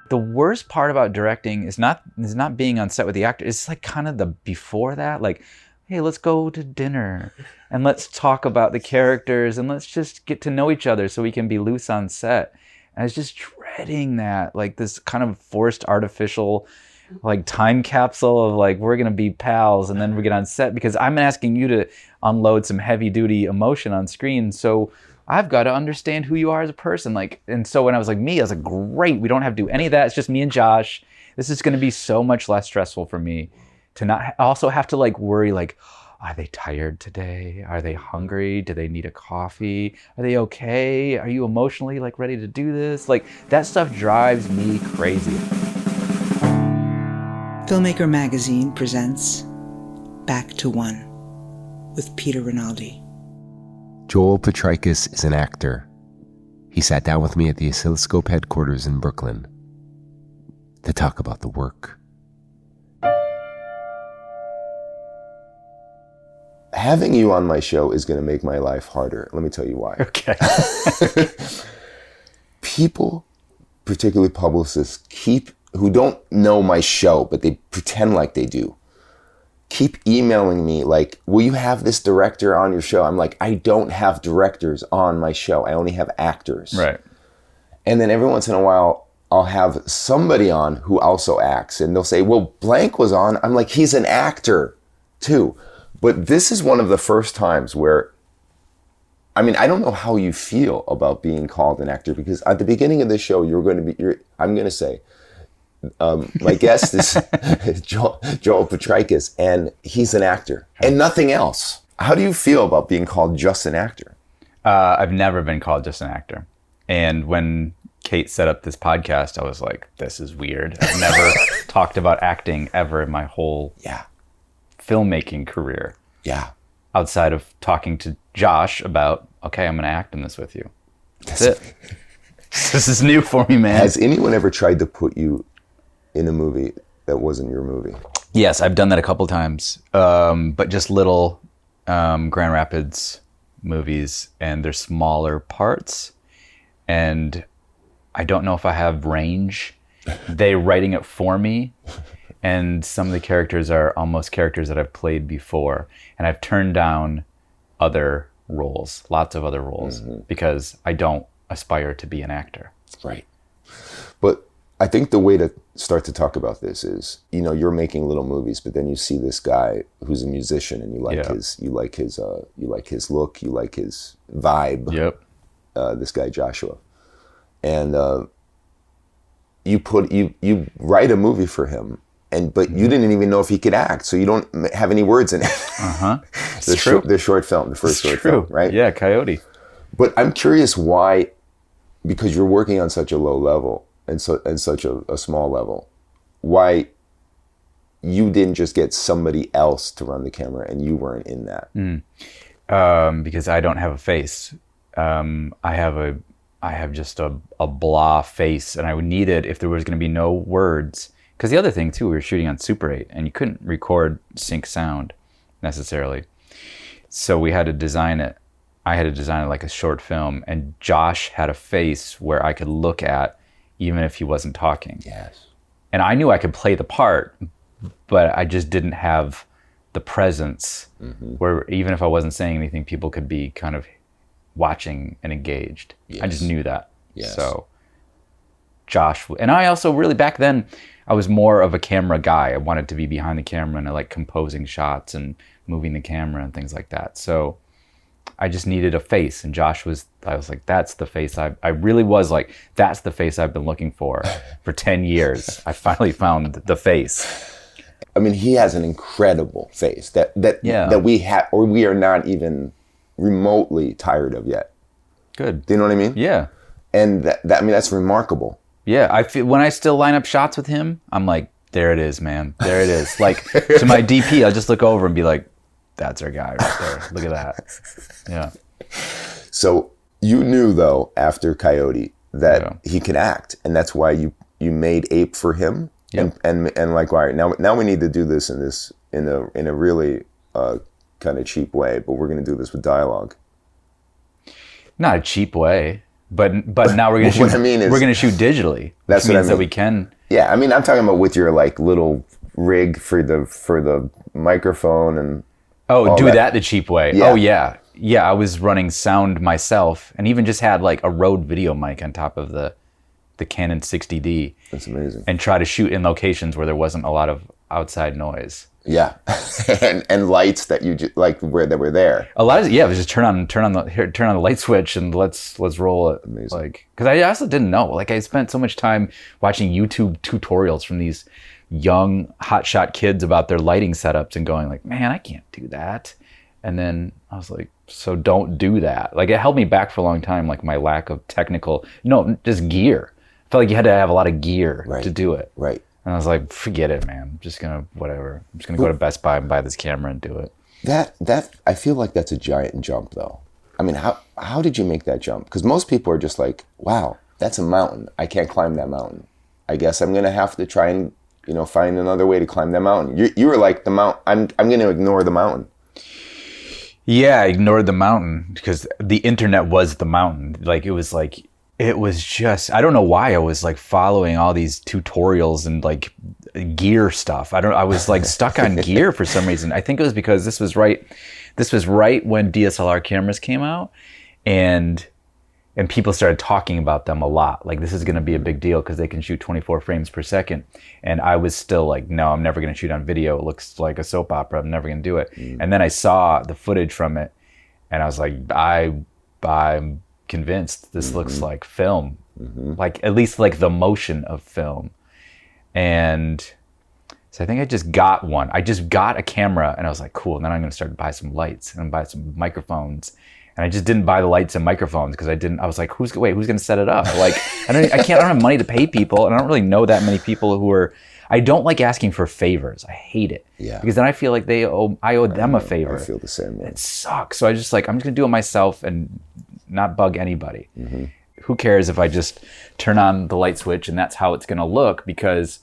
The worst part about directing is not being on set with the actor. It's like kind of the before that, like, hey, let's go to dinner and let's talk about the characters and let's just get to know each other so we can be loose on set. And I was just dreading that, like this kind of forced artificial like time capsule of like, we're going to be pals and then we get on set because I'm asking you to unload some heavy duty emotion on screen. So I've got to understand who you are as a person. Like, and so when I was like, I was like, great, we don't have to do any of that. It's just me and Josh. This is going to be so much less stressful for me to not also have to like worry, like, are they tired today? Are they hungry? Do they need a coffee? Are they okay? Are you emotionally like ready to do this? Like that stuff drives me crazy. Filmmaker Magazine presents Back to One with Peter Rinaldi. Joel Potrykus is an actor. He sat down with me at the Oscilloscope headquarters in Brooklyn to talk about the work. Having you on my show is going to make my life harder. Let me tell you why. Okay. People, particularly publicists, who don't know my show, but they pretend like they do, keep emailing me like, will you have this director on your show? I'm like, I don't have directors on my show. I only have actors. Right. And then every once in a while, I'll have somebody on who also acts. And they'll say, well, blank was on. I'm like, he's an actor too. But this is one of the first times where, I mean, I don't know how you feel about being called an actor, because at the beginning of the show, I'm going to say, my guest is Joel Potrykus, and he's an actor and nothing else. How do you feel about being called just an actor? I've never been called just an actor. And when Kate set up this podcast, I was like, this is weird. I've never talked about acting ever in my whole filmmaking career. Yeah. Outside of talking to Josh about, okay, I'm going to act in this with you. That's it. This is new for me, man. Has anyone ever tried to put you in a movie that wasn't your movie? Yes, I've done that a couple times, but just little Grand Rapids movies, and they're smaller parts, and I don't know if I have range. They're writing it for me, and some of the characters are almost characters that I've played before, and I've turned down other roles, lots of other roles, because I don't aspire to be an actor. Right. But I think the way to start to talk about this is, you're making little movies, but then you see this guy who's a musician, and you like his look, you like his vibe. Yep. This guy Joshua, and you write a movie for him, but you didn't even know if he could act, so you don't have any words in it. It's true. The short film, the first short film, right? Yeah, Coyote. But I'm curious why, because you're working on such a low level and such a small level, why you didn't just get somebody else to run the camera and you weren't in that. Because I don't have a face. I have just a blah face, and I would need it if there was going to be no words. Because the other thing too, we were shooting on Super 8, and you couldn't record sync sound necessarily, so we had to design it. I had to design it like a short film, and Josh had a face where I could look at even if he wasn't talking. Yes. And I knew I could play the part, but I just didn't have the presence where even if I wasn't saying anything, people could be kind of watching and engaged. Yes. I just knew that. Yes. So Josh, and I also really, back then, I was more of a camera guy. I wanted to be behind the camera, and I like composing shots and moving the camera and things like that. So I just needed a face, and I was like, that's the face I really was like, that's the face I've been looking for 10 years. I finally found the face. I mean, he has an incredible face that we are not even remotely tired of yet. Good. Do you know what I mean? Yeah. And that's remarkable. Yeah, I feel when I still line up shots with him, I'm like, there it is, man. There it is. Like, to my DP, I'll just look over and be like, that's our guy right there. Look at that. Yeah. So you knew, though, after Coyote that he can act, and that's why you made Ape for him. Yep. And like, all right, now we need to do this in a really kind of cheap way, but we're going to do this with dialogue. Not a cheap way. But now we're gonna shoot. What I mean is, we're gonna shoot digitally. That's which what I means mean. that we can. Yeah, I mean, I'm talking about with your like little rig for the microphone and. Oh, do that the cheap way. Yeah. Oh yeah, yeah. I was running sound myself, and even just had like a Rode video mic on top of the Canon 60D. That's amazing. And try to shoot in locations where there wasn't a lot of outside noise. Yeah, and lights that you like that were there. A lot of it was just turn on the light switch and let's roll it. Amazing. Like, because I also didn't know. Like, I spent so much time watching YouTube tutorials from these young hotshot kids about their lighting setups and going like, man, I can't do that. And then I was like, so don't do that. Like, it held me back for a long time. Like, my lack of just gear. I felt like you had to have a lot of gear to do it. Right. And I was like, forget it, man. I'm just gonna go to Best Buy and buy this camera and do it. That I feel like that's a giant jump, though. I mean, how did you make that jump? Because most people are just like, wow, that's a mountain. I can't climb that mountain. I guess I'm gonna have to try and find another way to climb that mountain. You were like the mountain. I'm gonna ignore the mountain. Yeah, I ignored the mountain because the internet was the mountain. Like, it was just, I don't know why I was like following all these tutorials and like gear stuff. I was like stuck on gear for some reason. I think it was because this was right when DSLR cameras came out, and people started talking about them a lot. Like, this is going to be a big deal because they can shoot 24 frames per second. And I was still like, no, I'm never going to shoot on video. It looks like a soap opera. I'm never going to do it. And then I saw the footage from it, and I was like, I'm convinced this looks like film, like at least like the motion of film. And so I think I just got one. I just got a camera, and I was like, cool. And then I'm going to start to buy some lights and buy some microphones. And I just didn't buy the lights and microphones because I was like, who's going to set it up? Like, I don't have money to pay people, and I don't really know that many people who are. I don't like asking for favors. I hate it. Yeah. Because then I feel like I owe them a favor. I feel the same way. It sucks. So I'm just going to do it myself and not bug anybody. Who cares if I just turn on the light switch and that's how it's going to look? Because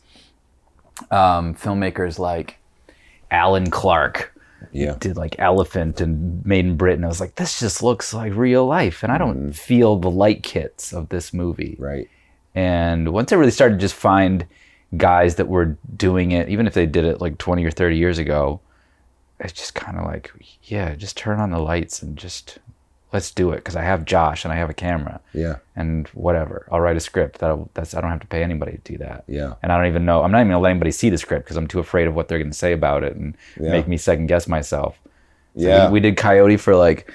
filmmakers like Alan Clark did like Elephant and Made in Britain. I was like, this just looks like real life, and I don't feel the light kits of this movie. Right. And once I really started to just find guys that were doing it, even if they did it like 20 or 30 years ago, it's just kind of like, yeah, just turn on the lights and just let's do it, because I have Josh and I have a camera. Yeah. And whatever, I'll write a script. I don't have to pay anybody to do that. Yeah. And I don't even know. I'm not even gonna let anybody see the script because I'm too afraid of what they're gonna say about it and make me second guess myself. So Yeah. we did Coyote for like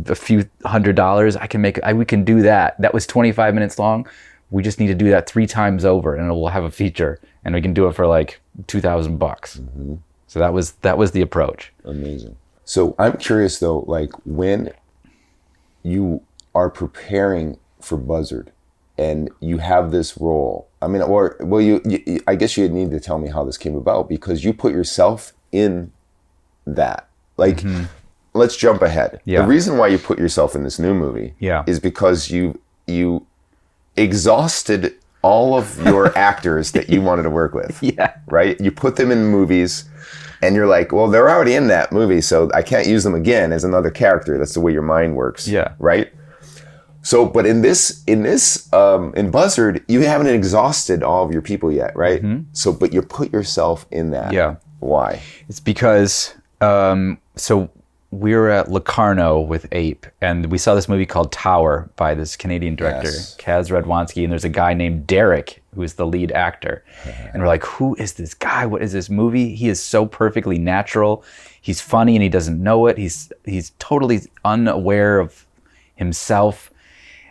a few $100s. We can do that. That was 25 minutes long. We just need to do that 3 times over, and we'll have a feature, and we can do it for like $2,000. So that was the approach. Amazing. So I'm curious though, like when you are preparing for Buzzard and you have this role, I mean, I guess you need to tell me how this came about, because you put yourself in that. Like, let's jump ahead. Yeah. The reason why you put yourself in this new movie is because you exhausted all of your actors that you wanted to work with. Yeah. Right? You put them in movies, and you're like, well, they're already in that movie, so I can't use them again as another character. That's the way your mind works. Yeah. Right? So, but in Buzzard, you haven't exhausted all of your people yet, right? So, but you put yourself in that. Yeah. Why? It's because, so we were at Locarno with Ape, and we saw this movie called Tower by this Canadian director, Kaz Radwanski, and there's a guy named Derek who is the lead actor. And we're like, who is this guy? What is this movie? He is so perfectly natural. He's funny and he doesn't know it. He's totally unaware of himself.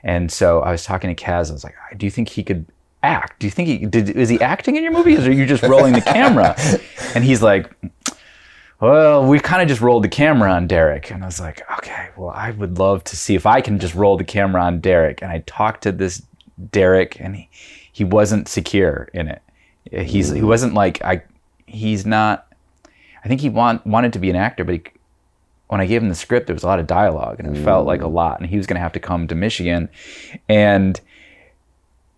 And so I was talking to Kaz. I was like, do you think he could act? Do you think is he acting in your movie, or are you just rolling the camera? And he's like, well, we kind of just rolled the camera on Derek. And I was like, okay, well, I would love to see if I can just roll the camera on Derek. And I talked to this Derek, and he wasn't secure in it. He wasn't like, he's not, I think he wanted to be an actor, but when I gave him the script, there was a lot of dialogue, and it felt like a lot. And he was going to have to come to Michigan. And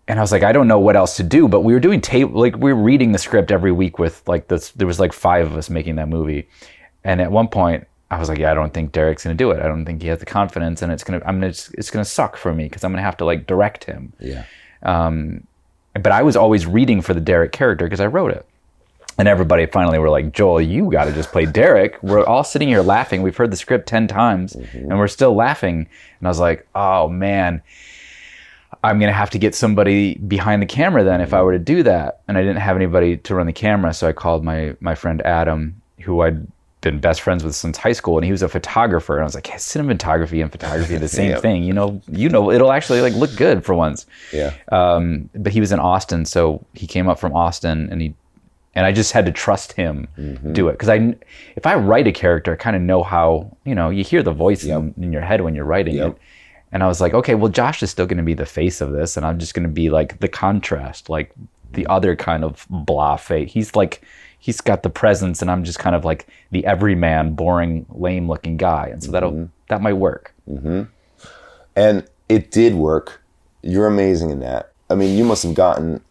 I was like, I don't know what else to do, but we were doing we were reading the script every week with like this. There was like 5 of us making that movie. And at one point I was like, yeah, I don't think Derek's gonna do it. I don't think he has the confidence, and it's gonna suck for me because I'm gonna have to like direct him. Yeah. But I was always reading for the Derek character because I wrote it. And everybody finally were like, Joel, you got to just play Derek. We're all sitting here laughing. We've heard the script 10 times and we're still laughing. And I was like, oh man, I'm going to have to get somebody behind the camera then if I were to do that. And I didn't have anybody to run the camera. So I called my friend Adam, who I'd been best friends with since high school. And he was a photographer. And I was like, hey, cinematography and photography are the same thing. You know, it'll actually like look good for once. Yeah. But he was in Austin. So he came up from Austin and I just had to trust him do it. Because if I write a character, I kind of know how, you hear the voice in your head when you're writing it. And I was like, okay, well, Josh is still going to be the face of this. And I'm just going to be like the contrast, like the other kind of blah face. He's got the presence and I'm just kind of like the everyman, boring, lame looking guy. And so that might work. And it did work. You're amazing in that. I mean, you must have gotten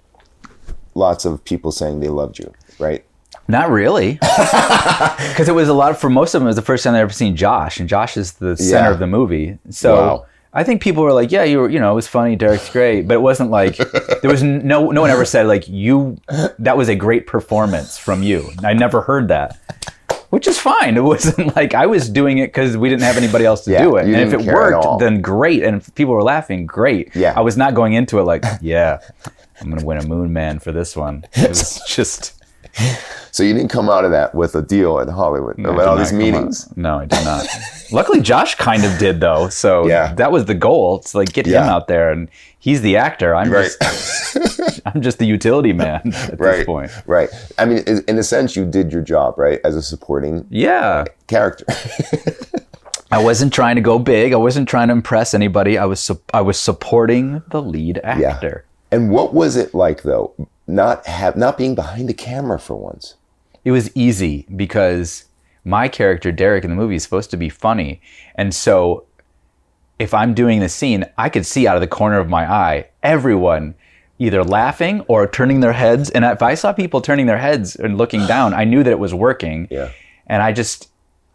lots of people saying they loved you, right? Not really. Because it was for most of them, it was the first time they'd ever seen Josh, and Josh is the center of the movie. So I think people were like, yeah, it was funny, Derek's great. But it wasn't like, there was no one ever said like, that was a great performance from you. I never heard that, which is fine. It wasn't like I was doing it because we didn't have anybody else to do it. And if it worked, then great. And if people were laughing, great. Yeah. I was not going into it like, yeah, I'm going to win a Moon Man for this one. It was just... So you didn't come out of that with a deal in Hollywood about all these meetings? No, I did not. Luckily, Josh kind of did, though. So that was the goal. It's like, get him out there. And he's the actor. I'm just the utility man at this point. Right. I mean, in a sense, you did your job, right? As a supporting character. I wasn't trying to go big. I wasn't trying to impress anybody. I was supporting the lead actor. And what was it like, though, not being behind the camera for once? It was easy because my character, Derek, in the movie is supposed to be funny. And so if I'm doing the scene, I could see out of the corner of my eye everyone either laughing or turning their heads. And if I saw people turning their heads and looking down, I knew that it was working. Yeah. And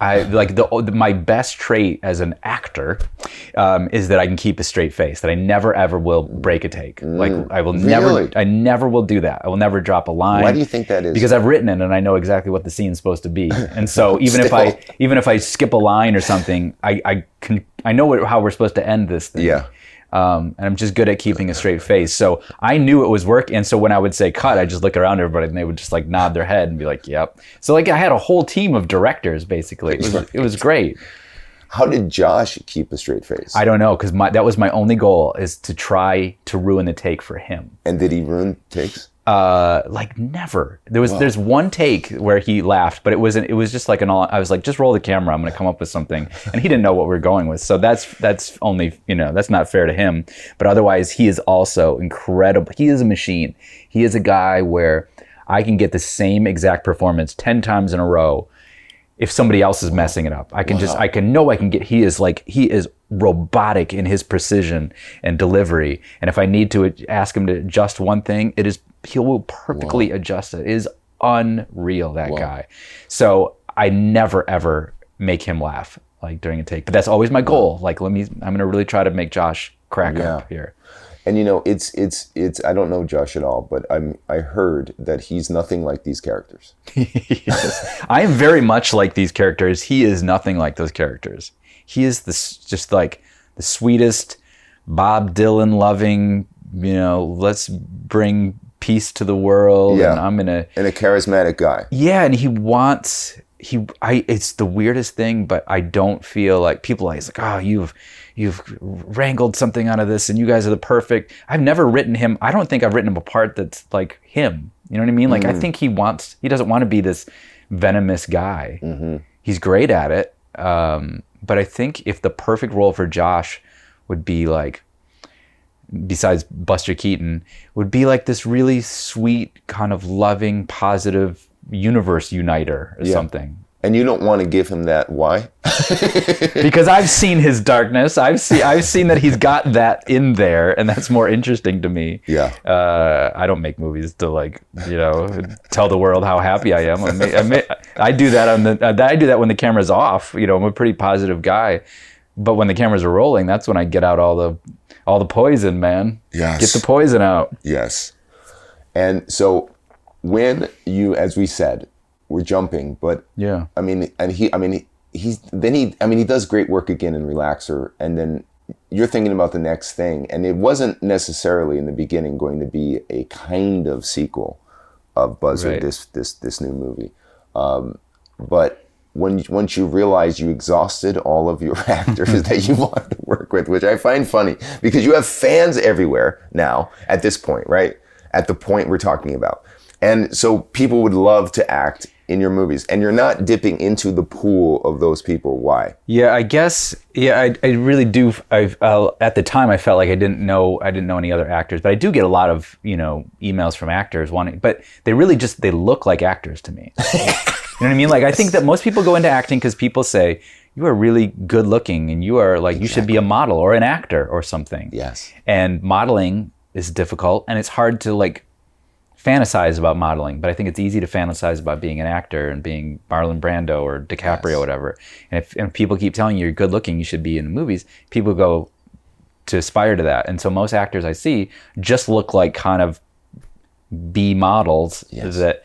I like my best trait as an actor is that I can keep a straight face, that I never ever will break a take. Like I will never will do that. I will never drop a line. Why do you think that is? Because I've written it and I know exactly what the scene's supposed to be. And so even if I skip a line or something, I know how we're supposed to end this thing. Yeah. And I'm just good at keeping a straight face. So I knew it was working. And so when I would say cut, I just look around everybody and they would just like nod their head and be like, yep. So like I had a whole team of directors basically. It was great. How did Josh keep a straight face? I don't know, because that was my only goal, is to try to ruin the take for him. And did he ruin takes? Like never. There's one take where he laughed, but it was just like I was like, just roll the camera, I'm gonna come up with something. And he didn't know what we were going with. So that's only, that's not fair to him. But otherwise he is also incredible. He is a machine. He is a guy where I can get the same exact performance 10 times in a row if somebody else is messing it up. He is robotic in his precision and delivery. And if I need to ask him to adjust one thing, he will perfectly adjust it. It is unreal, that guy. So I never ever make him laugh like during a take, but that's always my goal. Like I'm going to really try to make Josh crack up here. And it's I don't know Josh at all, but I heard that he's nothing like these characters. Yes. I am very much like these characters. He is nothing like those characters. He is just like the sweetest, Bob Dylan loving, let's bring peace to the world. Yeah. And and a charismatic guy. Yeah, and it's the weirdest thing, but I don't feel like people are like, oh, you've wrangled something out of this and you guys are the perfect. I've never written him. I don't think I've written him a part that's like him. You know what I mean? Like I think he doesn't want to be this venomous guy. Mm-hmm. He's great at it. But I think if the perfect role for Josh would be like, besides Buster Keaton, would be like this really sweet, kind of loving, positive universe uniter or something. And you don't want to give him that. Why? Because I've seen his darkness. I've seen that he's got that in there, and that's more interesting to me. Yeah. I don't make movies to tell the world how happy I am. I do that I do that when the camera's off. I'm a pretty positive guy, but when the cameras are rolling, that's when I get out all the poison, man. Yes. Get the poison out. Yes. And so when you, as we said, we're jumping, but yeah. He does great work again in Relaxer, and then you're thinking about the next thing, and it wasn't necessarily in the beginning going to be a kind of sequel of Buzzard, right. this new movie. But once you realize you exhausted all of your actors that you wanted to work with, which I find funny because you have fans everywhere now at this point, right? At the point we're talking about. And so people would love to act in your movies, and you're not dipping into the pool of those people. Why? Yeah, I guess. Yeah, I really do. At the time, I felt like I didn't know any other actors, but I do get a lot of emails from actors wanting, but they really they look like actors to me. You know what I mean? Like I think that most people go into acting because people say you are really good looking, and you are like you should be a model or an actor or something. Yes. And modeling is difficult, and it's hard to fantasize about modeling, but I think it's easy to fantasize about being an actor and being Marlon Brando or DiCaprio, or whatever. And if people keep telling you you're good looking, you should be in movies, people go to aspire to that. And so most actors I see just look like kind of B models that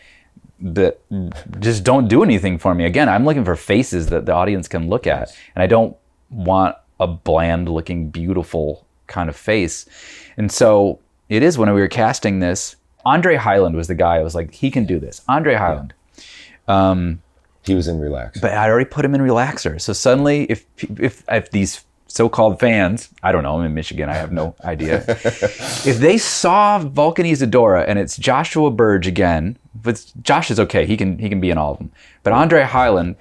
just don't do anything for me. Again, I'm looking for faces that the audience can look at, and I don't want a bland looking, beautiful kind of face. And so it is when we were casting this, Andre Hyland was the guy. I was like, he can do this. Andre Hyland. He was in Relaxer. But I'd already put him in Relaxer. So suddenly, if these so-called fans, I don't know, I'm in Michigan, I have no idea. If they saw Vulcanizadora and it's Joshua Burge again, but Josh is okay, he can be in all of them. But Andre Hyland,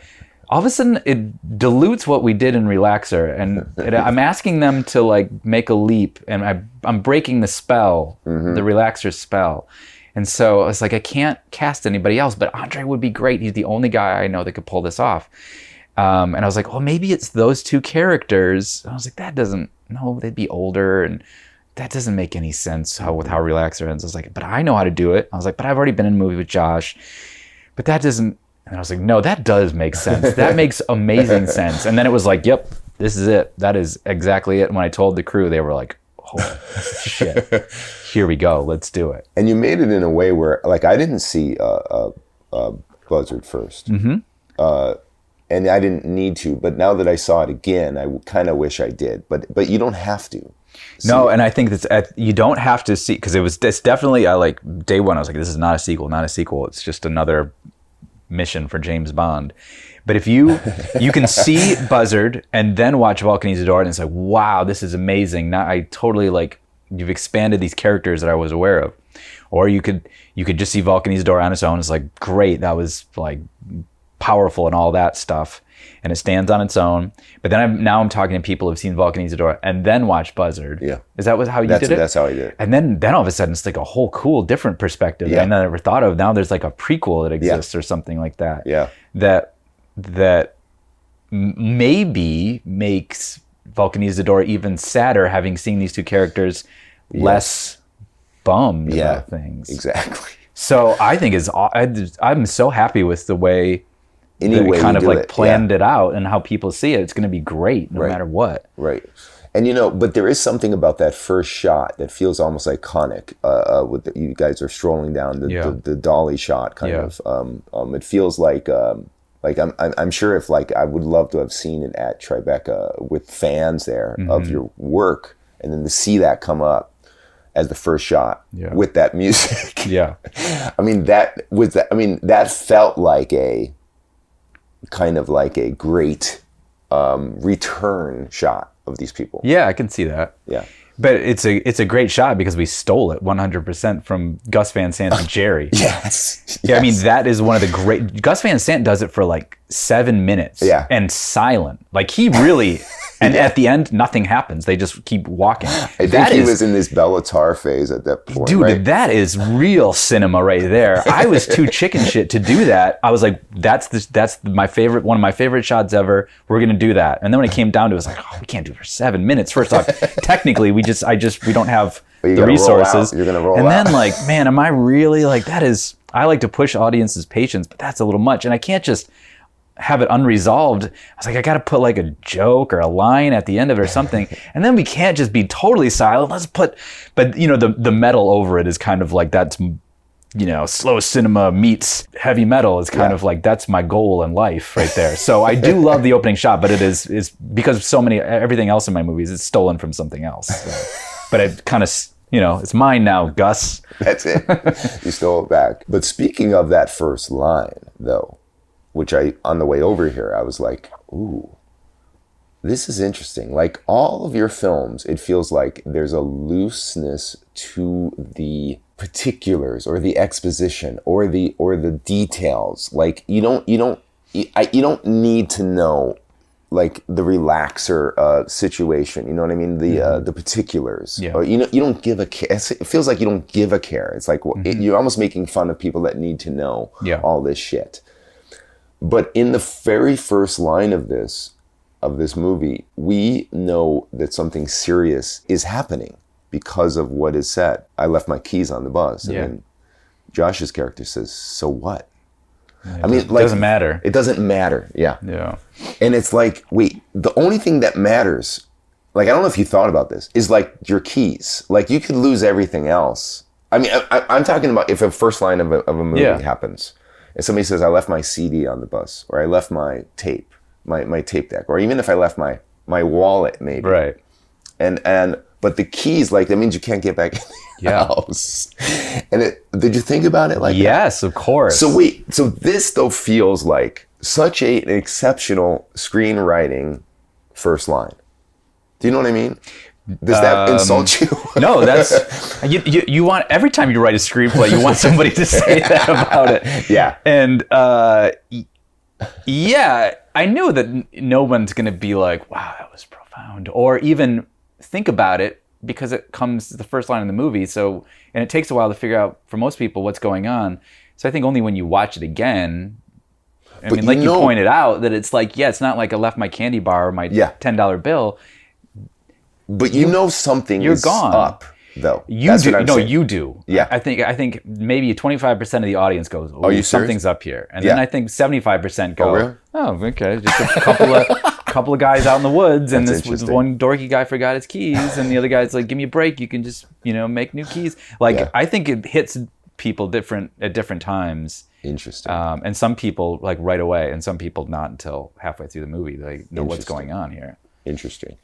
all of a sudden it dilutes what we did in Relaxer, and I'm asking them to make a leap, and I'm breaking the spell, the Relaxer spell. And so I was like, I can't cast anybody else, but Andre would be great. He's the only guy I know that could pull this off. And I was like, well, maybe it's those two characters. And I was like, they'd be older, and that doesn't make any sense with how Relaxer ends. I was like, but I know how to do it. I was like, but I've already been in a movie with Josh, but that doesn't. And I was like, no, that does make sense. That makes amazing sense. And then it was like, yep, this is it. That is exactly it. And when I told the crew, they were like, holy shit, here we go. Let's do it. And you made it in a way where, I didn't see Buzzard first. Mm-hmm. And I didn't need to. But now that I saw it again, I kind of wish I did. But you don't have to. No, and I think that's you don't have to see, because it's definitely, day one, I was like, this is not a sequel. It's just another mission for James Bond. But if you can see Buzzard and then watch Vulcanizadora, and it's like, wow, this is amazing. Now I totally you've expanded these characters that I was aware of. Or you could just see Vulcanizadora on its own. It's like, great, that was powerful and all that stuff, and it stands on its own. But then I'm talking to people who've seen Vulcanizadora and then watched Buzzard. Yeah, is that how you did it? That's how I did it. And then all of a sudden it's a whole cool different perspective that I never thought of. Now there's a prequel that exists or something like that. Yeah, that maybe makes Vulcanizadora even sadder, having seen these two characters less bummed about things. Exactly. So I think I'm so happy with the way they kind of planned it out, and how people see it. It's going to be great no matter what. Right. And but there is something about that first shot that feels almost iconic. You guys are strolling down the dolly shot kind of. It feels like I'm sure if I would love to have seen it at Tribeca with fans there of your work, and then to see that come up as the first shot with that music. Yeah. That felt like a kind of a great return shot of these people. Yeah, I can see that. Yeah. But it's a great shot because we stole it 100% from Gus Van Sant and Jerry. Yes. Yeah, that is one of the great. Gus Van Sant does it for 7 minutes. Yeah. And silent. He really And at the end, nothing happens. They just keep walking. I think he was in this Bellatar phase at that point. Dude, right? that is real cinema right there. I was too chicken shit to do that. I was like, that's my favorite, one of my favorite shots ever. We're gonna do that. And then when it came down to it, was like, oh, we can't do it for 7 minutes. First off, technically, we don't have the resources. You're gonna roll and out. then like, man, am I really like that is? I like to push audiences' patience, but that's a little much, and I can't just have it unresolved. I was like, I got to put like a joke or a line at the end of it or something. And then we can't just be totally silent. Let's put, but you know, the metal over it is kind of like, that's, you know, slow cinema meets heavy metal is kind of like, that's my goal in life right there. So I do love the opening shot, but it is because everything else in my movies is stolen from something else. So, but it kind of, you know, it's mine now, Gus. That's it. You stole it back. But speaking of that first line though, which on the way over here, I was like, ooh, this is interesting. Like all of your films, it feels like there's a looseness to the particulars or the exposition or the details. Like you don't need to know like the relaxer situation. You know what I mean? The particulars. Yeah. Or you don't give a care. It feels like you don't give a care. It's like you're almost making fun of people that need to know all this shit. But in the very first line of this movie, we know that something serious is happening because of what is said. I left my keys on the bus. And then Josh's character says, so what? I mean, like, it doesn't matter. It doesn't matter. Yeah. Yeah. And it's like, wait, the only thing that matters, like, I don't know if you thought about this, is like your keys. Like you could lose everything else. I mean, I'm talking about if a first line of a movie happens. And somebody says, I left my CD on the bus, or I left my tape, my tape deck, or even if I left my wallet, maybe. Right. But the keys, like, that means you can't get back in the house. And did you think about it like that? Yes, of course. So this though feels like such an exceptional screenwriting first line. Do you know what I mean? Does that insult you? No, that's you want every time you write a screenplay, you want somebody to say that about it. Yeah. And I knew that no one's going to be like, "Wow, that was profound," or even think about it because it comes the first line in the movie. So, and it takes a while to figure out for most people what's going on. So I think only when you watch it again. I mean, like you pointed out, that it's like, it's not like I left my candy bar or my $10 bill. But you know something you're is gone. up, though. You do. No, you do. Yeah. I think maybe 25% of the audience goes, "Oh, you something's up here," and then I think 75% go, really? "Oh, okay, just a couple of guys out in the woods, and this one dorky guy forgot his keys, and the other guy's like, give me a break. You can just make new keys." Like I think it hits people at different times. Interesting. And some people like right away, and some people not until halfway through the movie. They know what's going on here. Interesting.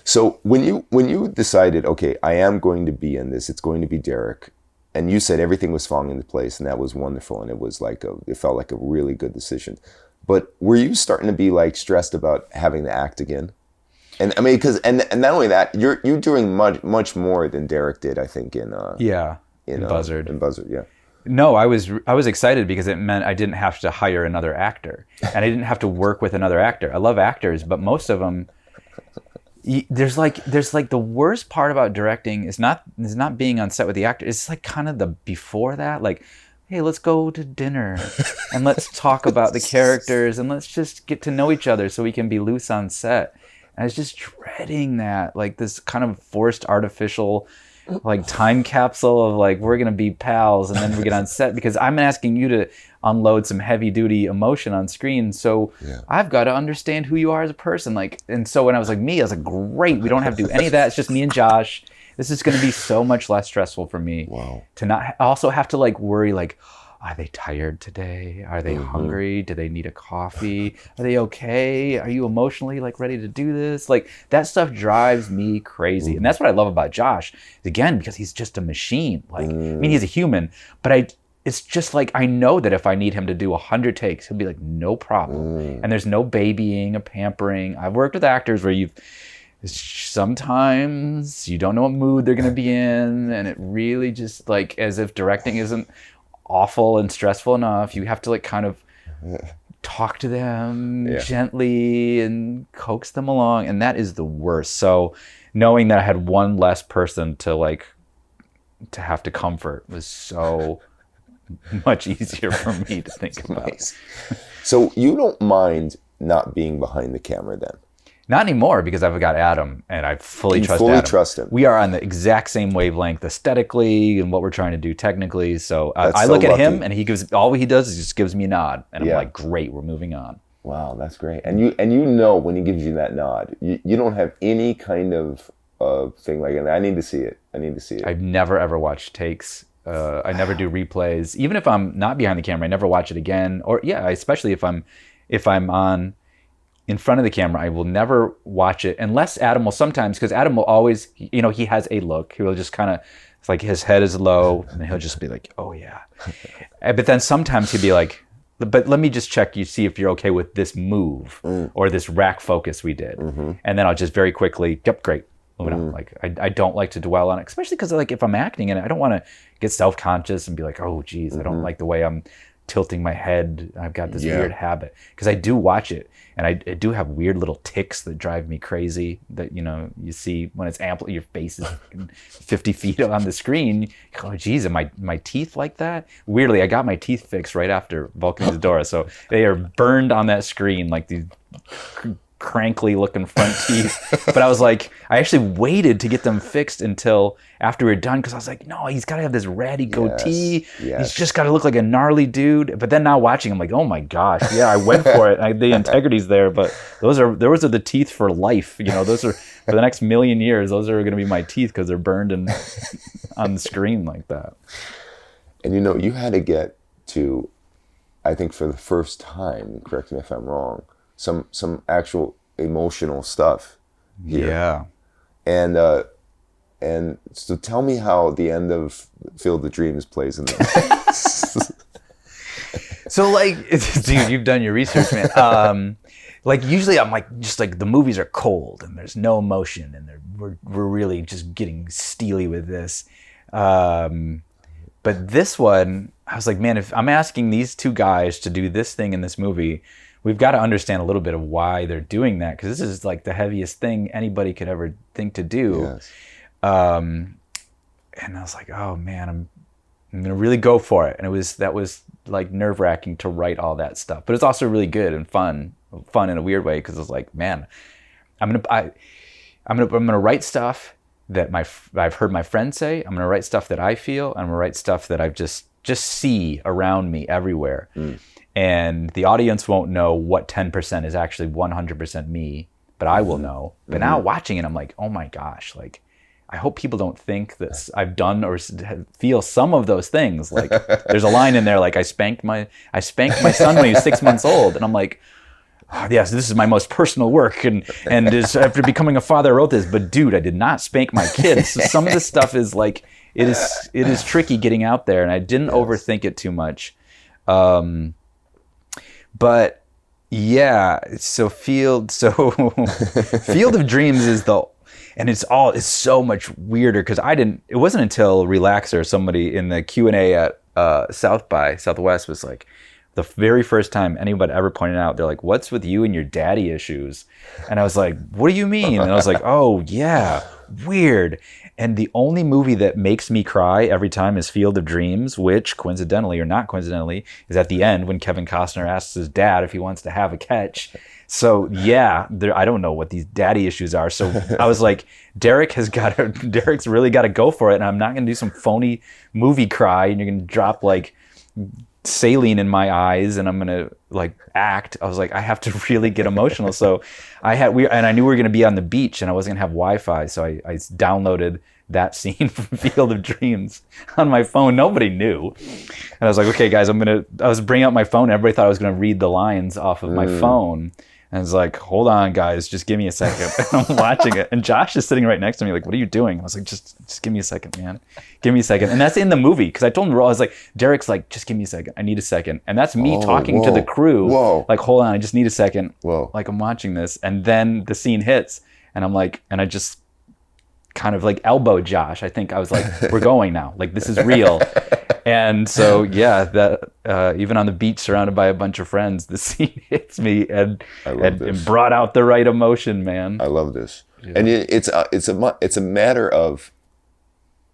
So when you decided, okay, I am going to be in this, it's going to be Derek, and you said everything was falling into place, and that was wonderful, and it was like it felt like a really good decision. But were you starting to be like stressed about having to act again? And I mean, because and not only that, you're doing much more than Derek did, I think, in Buzzard. In Buzzard, yeah. No, I was excited because it meant I didn't have to hire another actor, and I didn't have to work with another actor. I love actors, but most of them. There's like the worst part about directing is not being on set with the actor. It's like kind of the before that, like, hey, let's go to dinner and let's talk about the characters and let's just get to know each other so we can be loose on set. And I was just dreading that, like this kind of forced artificial like time capsule of like, we're gonna be pals and then we get on set, because I'm asking you to unload some heavy duty emotion on screen, so I've got to understand who you are as a person. Like, and so when I was like, I was like, great, we don't have to do any of that, it's just me and Josh. This is going to be so much less stressful for me to not also have to like worry, like, are they tired today? Are they hungry? Do they need a coffee? Are they okay? Are you emotionally like ready to do this? Like that stuff drives me crazy. And that's what I love about Josh, again, because he's just a machine. Like, I mean, he's a human, but it's just like, I know that if I need him to do 100 takes, he'll be like, no problem. And there's no babying or pampering. I've worked with actors where sometimes you don't know what mood they're going to be in. And it really just like, as if directing isn't awful and stressful enough, you have to like kind of talk to them Yeah. gently and coax them along, and that is the worst. So knowing that I had one less person to have to comfort was so much easier for me to think about. Nice. So you don't mind not being behind the camera then? Not anymore, because I've got Adam, and I fully You trust fully Adam. trust him. We are on the exact same wavelength aesthetically and what we're trying to do technically. So That's I so look at him, lucky. and all he does is just gives me a nod, and Yeah. I'm like, great, we're moving on. Wow, that's great. And you know when he gives you that nod, you don't have any kind of thing like, I need to see it. I need to see it. I've never ever watched takes. I never do replays. Even if I'm not behind the camera, I never watch it again. Or especially if I'm on in front of the camera, I will never watch it unless Adam will sometimes, because Adam will always, he has a look. He will just kind of, it's like his head is low, and he'll just be like, oh yeah. But then sometimes he'll be like, but let me just check you, see if you're okay with this move or this rack focus we did. Mm-hmm. And then I'll just very quickly, yep, great. Moving on. Like I don't like to dwell on it, especially because like if I'm acting in it, I don't want to get self-conscious and be like, oh geez, I don't like the way I'm tilting my head. I've got this weird habit, because I do watch it, and I do have weird little tics that drive me crazy that you see when it's ample, your face is 50 feet on the screen. Oh geez, am my teeth like that? Weirdly, I got my teeth fixed right after Vulcanizadora, so they are burned on that screen like these crankly looking front teeth. But I was like, I actually waited to get them fixed until after we were done, because I was like, no, he's got to have this ratty goatee. Yes. He's just got to look like a gnarly dude. But then now watching, I'm like, oh my gosh, yeah, I went for it. The integrity's there, but those are the teeth for life. Those are for the next million years. Those are going to be my teeth because they're burned on the screen like that. And you had to get to, I think for the first time, correct me if I'm wrong, some actual emotional stuff here. Yeah. And so tell me how the end of Field of Dreams plays in this. So dude, you've done your research, man. Usually I'm just the movies are cold and there's no emotion, and we're really just getting steely with this. But this one, I was like, man, if I'm asking these two guys to do this thing in this movie, we've got to understand a little bit of why they're doing that, because this is like the heaviest thing anybody could ever think to do. Yes. And I was like, oh man, I'm gonna really go for it. And that was like nerve-wracking to write all that stuff, but it's also really good and fun in a weird way, because it's like, man, I'm gonna write stuff that I've heard my friends say. I'm gonna write stuff that I feel. I'm gonna write stuff that I've just see around me everywhere. And the audience won't know what 10% is actually 100% me, but I will know. But now watching it, I'm like, oh my gosh, like, I hope people don't think that I've done or feel some of those things. Like, there's a line in there, like, I spanked my son when he was 6 months old, and I'm like, oh, yes, this is my most personal work, and after becoming a father, I wrote this. But dude, I did not spank my kids. So some of this stuff is like, it is tricky getting out there, and I didn't overthink it too much. But yeah, so Field of Dreams is and it's so much weirder, because it wasn't until Relaxer, somebody in the Q&A at South by Southwest, was like, the very first time anybody ever pointed out, they're like, what's with you and your daddy issues? And I was like, what do you mean? And I was like, oh yeah, weird. And the only movie that makes me cry every time is Field of Dreams, which coincidentally or not coincidentally is at the end when Kevin Costner asks his dad if he wants to have a catch. So yeah, I don't know what these daddy issues are. So I was like, Derek's really got to go for it, and I'm not going to do some phony movie cry, and you're going to drop like saline in my eyes and I'm gonna like act. I was like, I have to really get emotional. So I knew we were gonna be on the beach and I wasn't gonna have Wi-Fi, so I downloaded that scene from Field of Dreams on my phone. Nobody knew, and I was like, okay guys, I was bringing out my phone. Everybody thought I was gonna read the lines off of my phone. And I was like, hold on, guys, just give me a second. And I'm watching it. And Josh is sitting right next to me like, what are you doing? I was like, just give me a second, man. Give me a second. And that's in the movie. Because I told him, I was like, Derek's like, just give me a second. I need a second. And that's me talking to the crew. Like, hold on, I just need a second. Like, I'm watching this. And then the scene hits. And I'm like, and I just kind of like elbowed Josh. I think I was like, we're going now. Like, this is real. And so, yeah, even on the beach surrounded by a bunch of friends, the scene hits me and this. brought out the right emotion, man. I love this. Yeah. And it's a matter of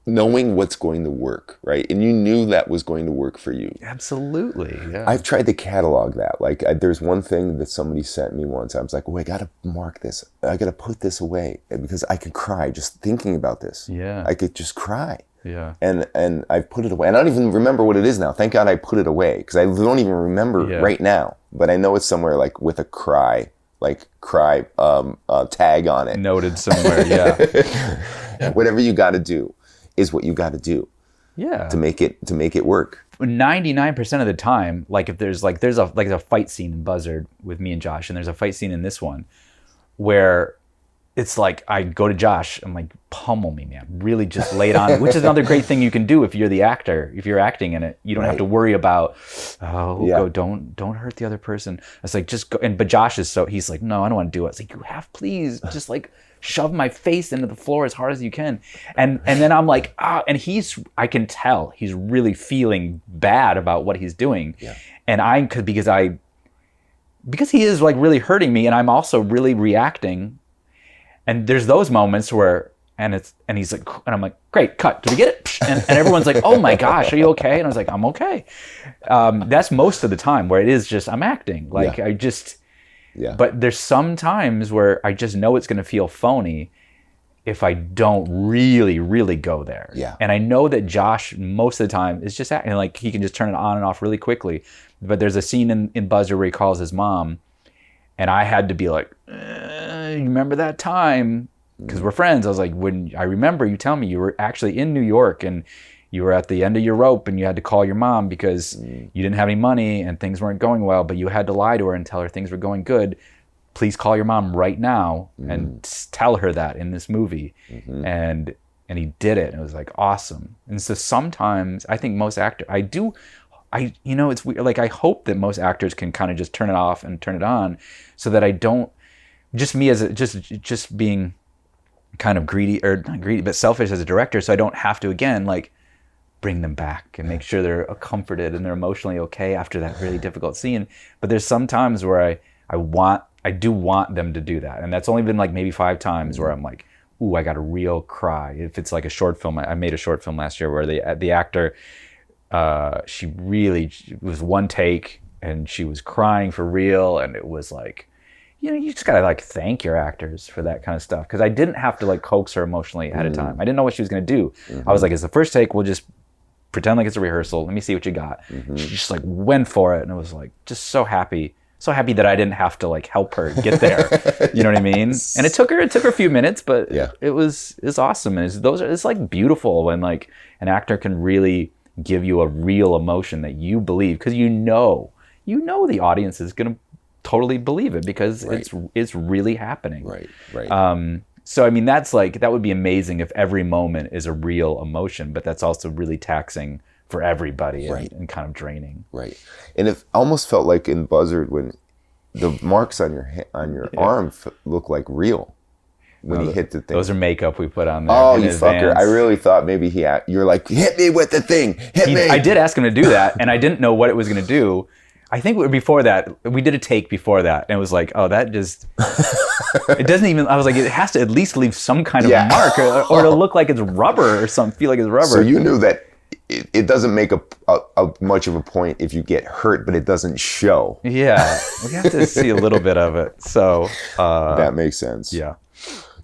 knowing what's going to work, right? And you knew that was going to work for you. Absolutely. Yeah. I've tried to catalog that. Like, there's one thing that somebody sent me once. I was like, oh, I got to mark this. I got to put this away because I could cry just thinking about this. Yeah. I could just cry. Yeah. And I've put it away. And I don't even remember what it is now. Thank God I put it away because I don't even remember right now. But I know it's somewhere like with a cry tag on it. Noted somewhere, yeah. Whatever you got to do is what you got to do. Yeah. To make it work. 99% of the time, like if there's a fight scene in Buzzard with me and Josh, and there's a fight scene in this one where it's like I go to Josh, I'm like, pummel me, man. Really just lay it on, which is another great thing you can do if you're the actor. If you're acting in it, you don't have to worry about, don't hurt the other person. It's like, just go. But Josh he's like, no, I don't want to do it. It's like, you have, please, just like shove my face into the floor as hard as you can. And then I'm like, and I can tell he's really feeling bad about what he's doing. Yeah. And because he is like really hurting me, and I'm also really reacting. And there's those moments where, and he's like, and I'm like, great, cut. Did we get it? And everyone's like, oh my gosh, are you okay? And I was like, I'm okay. That's most of the time where it is just, I'm acting. Like but there's some times where I just know it's going to feel phony if I don't really, really go there. Yeah. And I know that Josh, most of the time, is just acting. Like, he can just turn it on and off really quickly. But there's a scene in Buzzard where he calls his mom, and I had to be like, you remember that time? Because we're friends. I was like, I remember you telling me you were actually in New York and you were at the end of your rope and you had to call your mom because you didn't have any money and things weren't going well, but you had to lie to her and tell her things were going good. Please call your mom right now and tell her that in this movie. And he did it. And it was like awesome. And so sometimes I think most actors, it's weird. Like, I hope that most actors can kind of just turn it off and turn it on so that I don't, just me as just being kind of greedy, or not greedy, but selfish as a director, so I don't have to, again, like, bring them back and make sure they're comforted and they're emotionally okay after that really difficult scene. But there's some times where I do want them to do that. And that's only been like maybe 5 times where I'm like, ooh, I got a real cry. If it's like a short film, I made a short film last year where the actor, it was one take and she was crying for real. And it was like, you just gotta like thank your actors for that kind of stuff. Cause I didn't have to like coax her emotionally ahead of time. I didn't know what she was gonna do. I was like, it's the first take, we'll just pretend like it's a rehearsal. Let me see what you got. She just like went for it. And I was like, just so happy that I didn't have to like help her get there. You know what I mean? And it took her a few minutes, but it's awesome. And it's like beautiful when like an actor can really give you a real emotion that you believe, because you know the audience is gonna totally believe it because it's really happening. Right. So I mean, that would be amazing if every moment is a real emotion, but that's also really taxing for everybody and kind of draining. Right. And it almost felt like in Buzzard when the marks on your arm look like real when he hit the thing. Those are makeup we put on there. Oh, you fucker. I really thought maybe you're like, hit me with the thing. Hit me. I did ask him to do that, and I didn't know what it was going to do. I think before that, we did a take before that, and it was like, oh, that just, it doesn't even, I was like, it has to at least leave some kind of mark, or it'll look like it's rubber or something, feel like it's rubber. So you knew that it doesn't make a much of a point if you get hurt, but it doesn't show. Yeah, we have to see a little bit of it. So that makes sense. Yeah.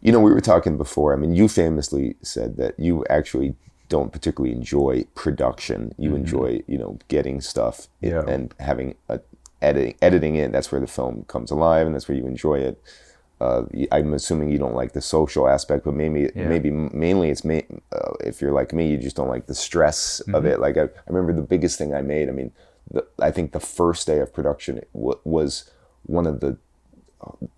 You know, we were talking before. I mean, you famously said that you actually don't particularly enjoy production. You enjoy, getting stuff and having editing it. That's where the film comes alive, and that's where you enjoy it. I'm assuming you don't like the social aspect, but maybe mainly it's if you're like me, you just don't like the stress of it. Like I remember the biggest thing I made. I mean, I think the first day of production was one of the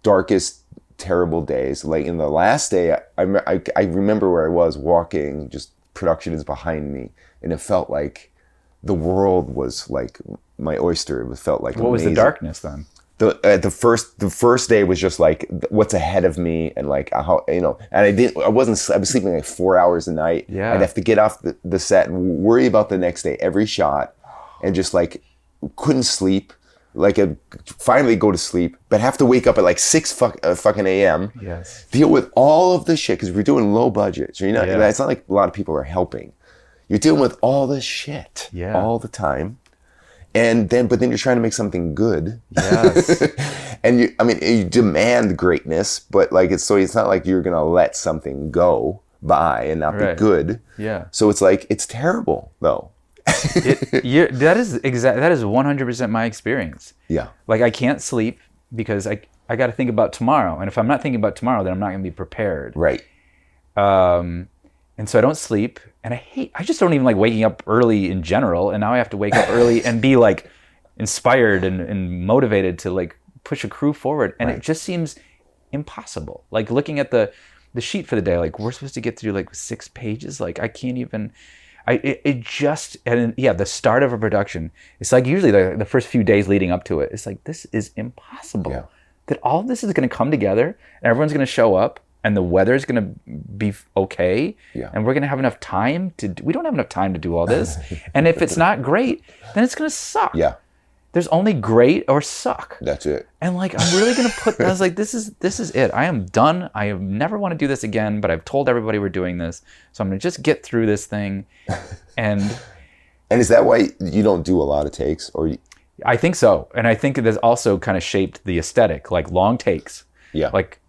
darkest, terrible days. Like in the last day, I remember where I was walking, just production is behind me, and it felt like the world was like my oyster. It felt like what amazing. Was the darkness then? The first day was just like what's ahead of me, and like how and I was sleeping like 4 hours a night. I'd have to get off the set and worry about the next day, every shot, and just like couldn't sleep. Like finally go to sleep, but have to wake up at like 6 fucking a.m. Yes. Deal with all of the shit because we're doing low budget. So it's not like a lot of people are helping. You're dealing with all this shit all the time, but then you're trying to make something good. Yes. And you demand greatness, but like it's not like you're gonna let something go by and not be good. Yeah. So it's like it's terrible though. That is 100% my experience. Yeah. Like I can't sleep because I got to think about tomorrow, and if I'm not thinking about tomorrow, then I'm not going to be prepared. Right. And so I don't sleep, and I just don't even like waking up early in general, and now I have to wake up early and be like inspired and motivated to like push a crew forward, and it just seems impossible. Like looking at the sheet for the day, like we're supposed to get through like 6 pages, like I can't even. The start of a production, it's like usually the first few days leading up to it, it's like, this is impossible. Yeah. That all of this is going to come together and everyone's going to show up and the weather's going to be okay. Yeah. And we're going to have enough time we don't have enough time to do all this. And if it's not great, then it's going to suck. Yeah. There's only great or suck. That's it. And like, I'm really going to I was like, this is it. I am done. I never want to do this again, but I've told everybody we're doing this. So I'm going to just get through this thing. And is that why you don't do a lot of takes? I think so. And I think it has also kind of shaped the aesthetic, like long takes. Yeah. Like,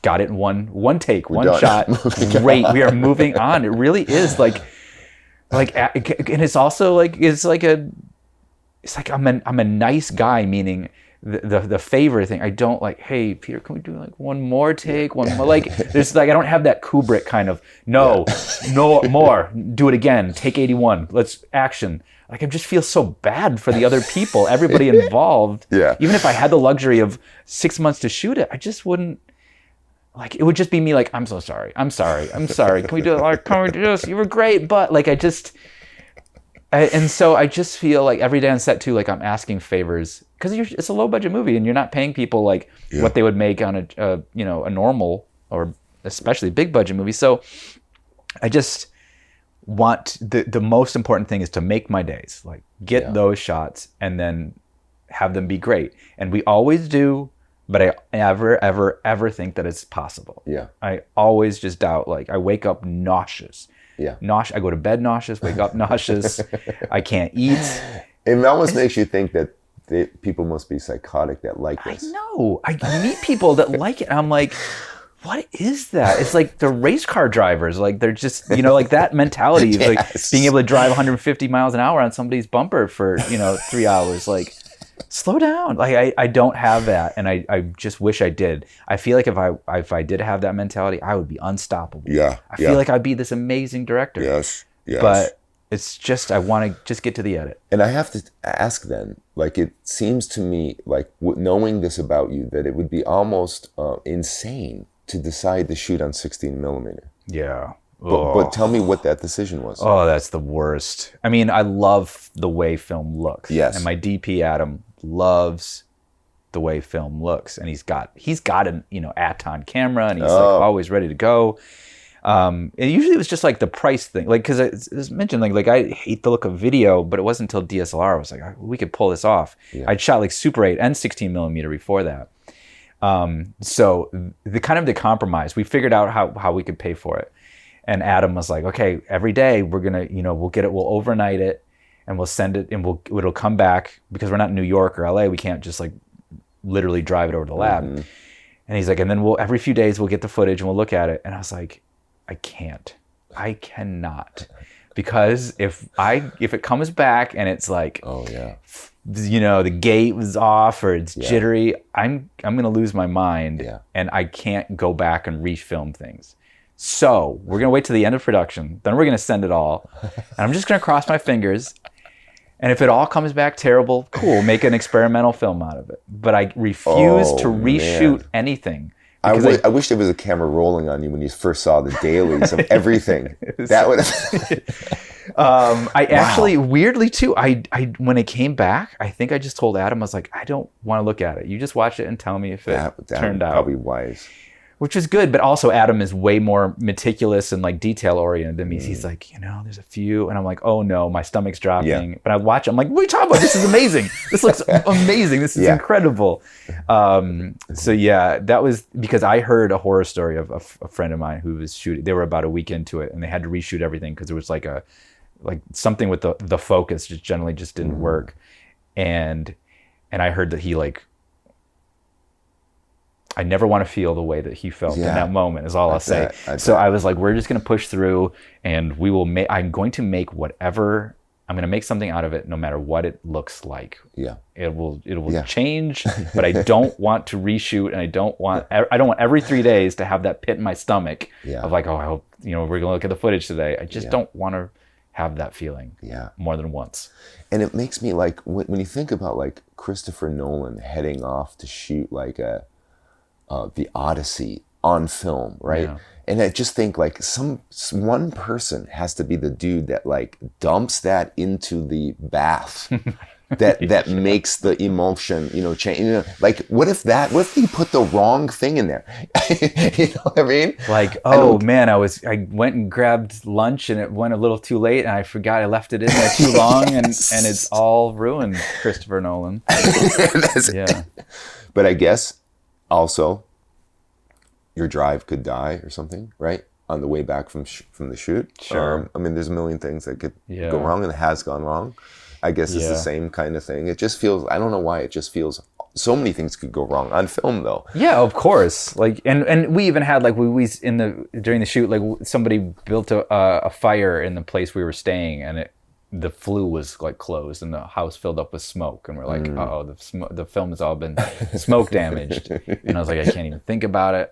got it in one take, one done. Shot. Great. We are moving on. It really is and it's also like, it's like I'm a nice guy, meaning the favor thing. I don't like, hey Peter, can we do like one more take, one more? Like there's like I don't have that Kubrick kind of no more, do it again, take 81, let's action. Like I just feel so bad for the other people, everybody involved. Yeah. Even if I had the luxury of 6 months to shoot it, I just wouldn't. Like it would just be me like, I'm so sorry. Can we do it? Like, can we do this? You were great, but like and so I just feel like every day on set too, like I'm asking favors because it's a low budget movie and you're not paying people like what they would make on a normal or especially big budget movie. So I just want the most important thing is to make my days, like get those shots and then have them be great. And we always do, but I ever think that it's possible. Yeah. I always just doubt, like I wake up nauseous. Yeah. I go to bed nauseous, wake up nauseous. I can't eat. It almost makes you think that people must be psychotic that like this. I know. I meet people that like it. And I'm like, what is that? It's like the race car drivers. Like they're just, like that mentality of like being able to drive 150 miles an hour on somebody's bumper for, 3 hours. Like, slow down. Like I don't have that, and I just wish I did. I feel like if I did have that mentality, I would be unstoppable. Yeah. I feel like I'd be this amazing director. Yes. But it's just I want to just get to the edit. And I have to ask then, like it seems to me like knowing this about you that it would be almost insane to decide to shoot on 16 millimeter. Yeah. But tell me what that decision was. Oh, that's the worst. I mean, I love the way film looks. Yes. And my DP Adam loves the way film looks, and he's got an Aton camera, and he's like always ready to go. And usually it was just like the price thing, like because it was mentioned like I hate the look of video, but it wasn't until DSLR I was like we could pull this off. Yeah. I'd shot like Super 8 and 16 millimeter before that. So the compromise, we figured out how we could pay for it. And Adam was like, okay, every day we're gonna, we'll overnight it and we'll send it and it'll come back because we're not in New York or LA. We can't just like literally drive it over to the lab. Mm-hmm. And he's like, and then every few days we'll get the footage and we'll look at it. And I was like, I cannot. Because if it comes back and it's like, the gate was off or it's jittery, I'm gonna lose my mind and I can't go back and refilm things. So we're going to wait to the end of production. Then we're going to send it all. And I'm just going to cross my fingers. And if it all comes back terrible, cool, make an experimental film out of it. But I refuse to reshoot anything. I wish there was a camera rolling on you when you first saw the dailies of everything. That would actually, weirdly too, I when it came back, I think I just told Adam, I was like, I don't want to look at it. You just watch it and tell me if it turned out. Probably wise. which is good, but also Adam is way more meticulous and like detail oriented than me. He's like, there's a few, and I'm like, oh no, my stomach's dropping. Yeah. But I watch, I'm like, what are you talking about? This is amazing. This looks amazing. This is incredible. So yeah, that was because I heard a horror story of a friend of mine who was shooting. They were about a week into it, and they had to reshoot everything because it was like something with the focus just generally just didn't work, and I heard that he like. I never want to feel the way that he felt in that moment is all I'll say. So I was like, we're just going to push through, and we will I'm going to make whatever, I'm going to make something out of it no matter what it looks like. Yeah. It will change, but I don't want to reshoot, and I don't want every 3 days to have that pit in my stomach of like, oh, I hope, we're going to look at the footage today. I just don't want to have that feeling more than once. And it makes me like, when you think about like Christopher Nolan heading off to shoot like the Odyssey on film, right? Yeah. And I just think like one person has to be the dude that like dumps that into the bath that makes the emotion, change. Like what if you put the wrong thing in there? You know what I mean? Like, oh man, I went and grabbed lunch and it went a little too late and I forgot I left it in there too long and it's all ruined, Christopher Nolan. Yeah. But I guess also, your drive could die or something, right? On the way back from the shoot. Sure. I mean, there's a million things that could go wrong, and it has gone wrong. I guess it's the same kind of thing. It just feels, I don't know why, it just feels, so many things could go wrong on film though. Yeah, of course. Like, and we even had like, during the shoot, like somebody built a fire in the place we were staying, and the flue was like closed and the house filled up with smoke, and we're like, the film has all been smoke damaged. And I was like, I can't even think about it.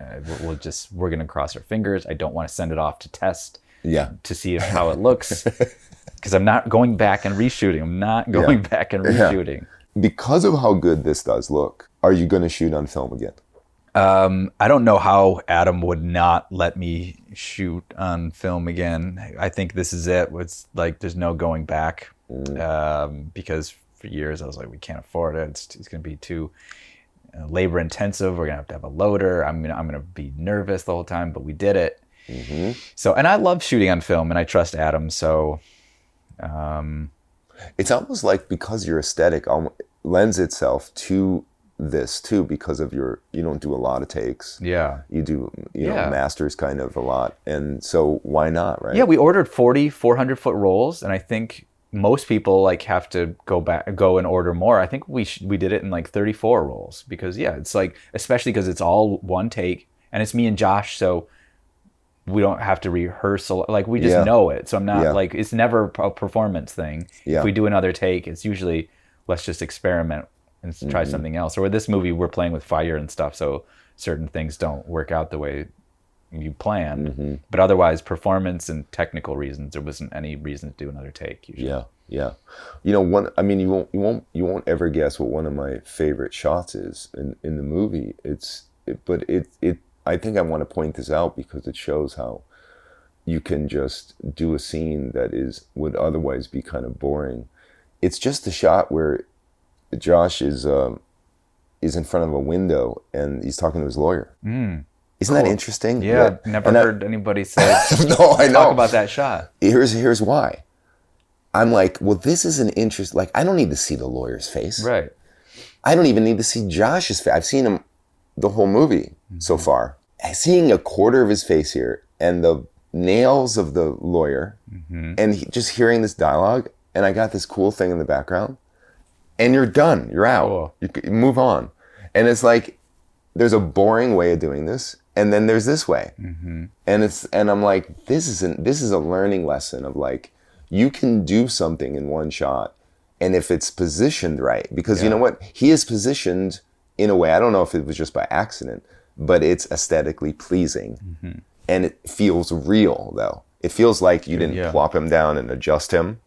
We're gonna cross our fingers. I don't want to send it off to test to see how it looks, because I'm not going back and reshooting. Because of how good this does look, are you going to shoot on film again? I don't know how Adam would not let me shoot on film again. I think this is it. It's like there's no going back, because for years I was like, we can't afford it. It's going to be too labor intensive. We're going to have a loader. I'm going to be nervous the whole time, but we did it. Mm-hmm. So, and I love shooting on film, and I trust Adam. So, it's almost like because your aesthetic lends itself to this too, because of you don't do a lot of takes. Yeah. You do, masters kind of a lot. And so why not, right? Yeah, we ordered 40 400-foot rolls, and I think most people like have to go and order more. I think we did it in like 34 rolls, because it's like, especially because it's all one take and it's me and Josh, so we don't have to rehearsal. Like we just know it. So I'm not like, it's never a performance thing. Yeah. If we do another take, it's usually let's just experiment and try something else. Or with this movie, we're playing with fire and stuff, so certain things don't work out the way you planned. Mm-hmm. But otherwise, performance and technical reasons, there wasn't any reason to do another take usually. Yeah. You won't ever guess what one of my favorite shots is in the movie. I think I want to point this out because it shows how you can just do a scene that would otherwise be kind of boring. It's just the shot where Josh is in front of a window and he's talking to his lawyer. Isn't that interesting? Yeah, I've never heard anybody say no, I know. Talk about that shot. Here's why. I'm like, well, this is an interest. Like, I don't need to see the lawyer's face. Right. I don't even need to see Josh's face. I've seen him the whole movie so far. Seeing a quarter of his face here and the nails of the lawyer and just hearing this dialogue, and I got this cool thing in the background, and you're done. You're out. Cool. You can move on. And it's like, there's a boring way of doing this, and then there's this way. Mm-hmm. And I'm like, this is a learning lesson of like, you can do something in one shot, and if it's positioned right, because you know what? He is positioned in a way, I don't know if it was just by accident, but it's aesthetically pleasing. Mm-hmm. And it feels real, though. It feels like you didn't plop him down and adjust him.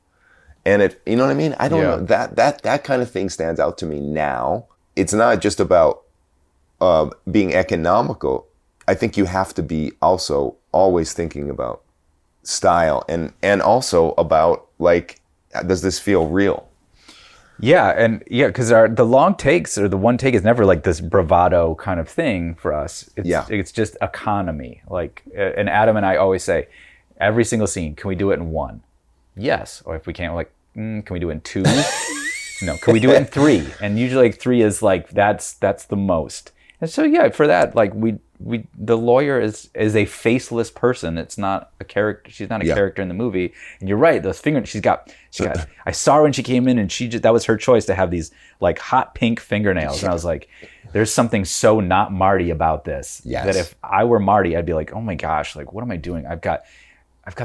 And it, you know what I mean? I don't know. That kind of thing stands out to me now. It's not just about being economical. I think you have to be also always thinking about style and also about like, does this feel real? Yeah, and yeah, because the long takes or the one take is never like this bravado kind of thing for us. It's just economy. Like, and Adam and I always say, every single scene, can we do it in one? Yes. Or if we can't, we're like, can we do it in two? No. Can we do it in three? And usually like three is like that's the most. And so yeah, for that, like the lawyer is a faceless person. It's not a character. She's not a character in the movie. And you're right. Those fingers. She got. I saw her when she came in, and that was her choice to have these like hot pink fingernails. And I was like, there's something so not Marty about this. Yes. That if I were Marty, I'd be like, oh my gosh, like what am I doing? I've got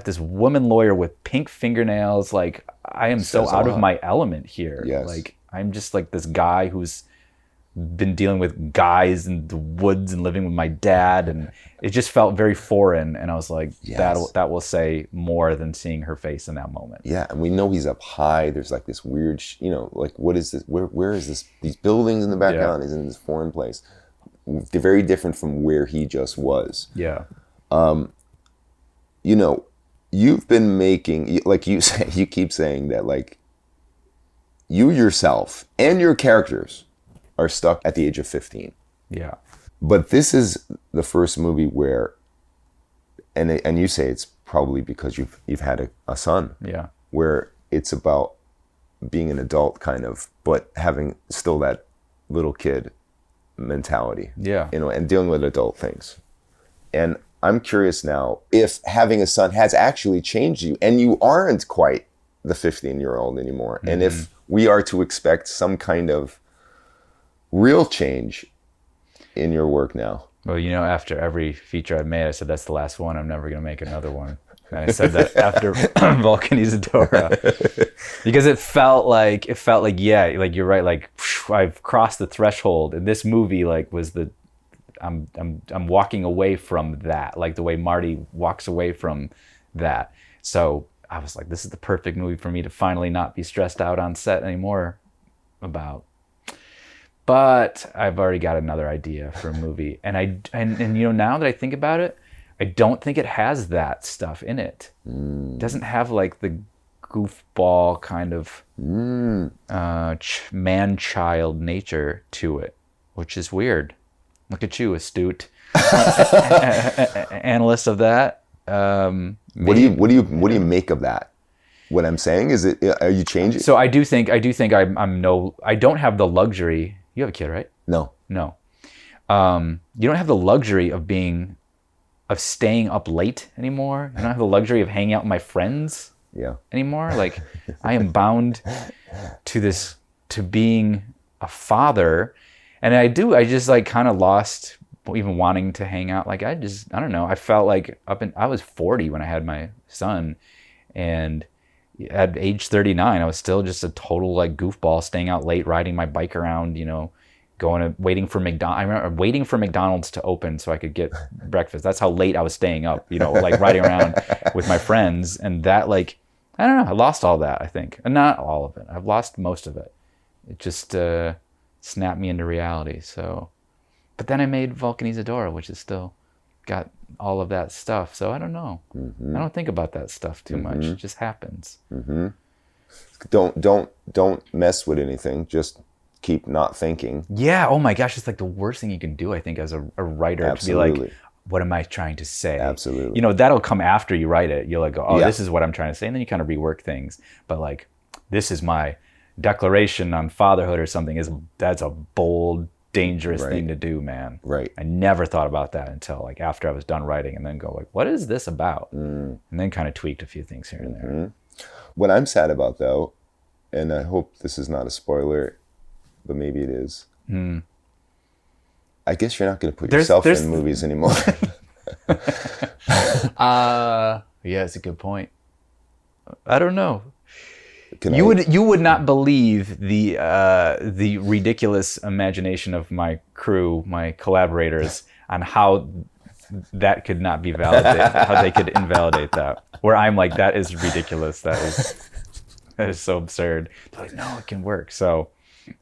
this woman lawyer with pink fingernails. Like I am so out of my element here. Yes. Like I'm just like this guy who's been dealing with guys in the woods and living with my dad, and it just felt very foreign. And I was like, that will say more than seeing her face in that moment. Yeah, and we know he's up high. There's like this weird, like what is this? Where is this? These buildings in the background. He's in this foreign place. They're very different from where he just was. Yeah. You've been making, like you say, you keep saying that like you yourself and your characters are stuck at the age of 15. Yeah. But this is the first movie where, and you say it's probably because you've had a son. Yeah. Where it's about being an adult kind of, but having still that little kid mentality. Yeah. And dealing with adult things. And I'm curious now if having a son has actually changed you and you aren't quite the 15-year-old anymore. Mm-hmm. And if we are to expect some kind of real change in your work now. Well, after every feature I've made, I said, that's the last one. I'm never going to make another one. And I said that after Vulcanizadora, because it felt like, yeah, like you're right. Like I've crossed the threshold, and this movie like was I'm walking away from that, like the way Marty walks away from that. So I was like, this is the perfect movie for me to finally not be stressed out on set anymore about. But I've already got another idea for a movie, and now that I think about it, I don't think it has that stuff in it. It doesn't have like the goofball kind of man-child nature to it, which is weird. Look at you, astute analyst of that. What do you make of that? What I'm saying is, are you changing? So I do think I don't have the luxury. You have a kid, right? No. You don't have the luxury of staying up late anymore. I don't have the luxury of hanging out with my friends anymore. Like I am bound to being a father. And I just like kind of lost even wanting to hang out. Like I don't know. I felt like I was 40 when I had my son, and at age 39, I was still just a total like goofball, staying out late, riding my bike around, waiting for McDonald's. I remember waiting for McDonald's to open so I could get breakfast. That's how late I was staying up, like riding around with my friends. And that, like, I don't know, I lost all that, I think. And not all of it. I've lost most of it. It just snapped me into reality. So, but then I made Vulcanizadora, which is still got all of that stuff. So I don't know. Mm-hmm. I don't think about that stuff too much. It just happens. Mm-hmm. Don't mess with anything. Just keep not thinking. Yeah. Oh my gosh. It's like the worst thing you can do, I think, as a writer. Absolutely. To be like, what am I trying to say? Absolutely. That'll come after you write it. You'll like go, this is what I'm trying to say. And then you kind of rework things. But like, this is my declaration on fatherhood or something. That's a bold, dangerous thing to do, man. Right. I never thought about that until like after I was done writing, and then go like, what is this about? And then kind of tweaked a few things here and there. What I'm sad about though, and I hope this is not a spoiler, but maybe it is. I guess you're not going to put yourself in movies anymore. Yeah, it's a good point. I don't know. You would not believe the ridiculous imagination of my crew, my collaborators, on how that could not be validated, how they could invalidate that. Where I'm like, that is ridiculous. That is so absurd. They're like, no, it can work. So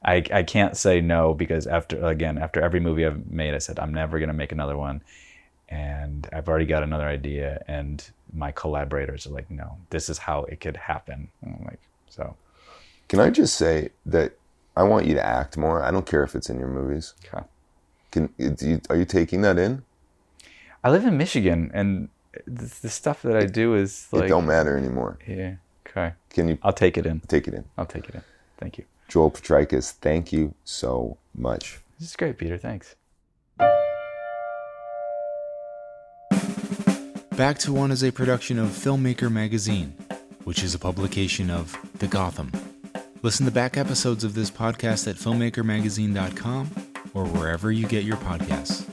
I can't say no, because after every movie I've made, I said I'm never gonna make another one, and I've already got another idea, and my collaborators are like, no, this is how it could happen. And I'm like, so Can I just say that I want you to act more? I don't care if it's in your movies. Okay. Are you taking that in? I live in Michigan, and the stuff that I do is like... It don't matter anymore. Yeah, okay. Can you... I'll take it in. Take it in. I'll take it in. Thank you. Joel Potrykus, thank you so much. This is great, Peter. Thanks. Back to One is a production of Filmmaker Magazine, which is a publication of The Gotham. Listen to back episodes of this podcast at filmmakermagazine.com or wherever you get your podcasts.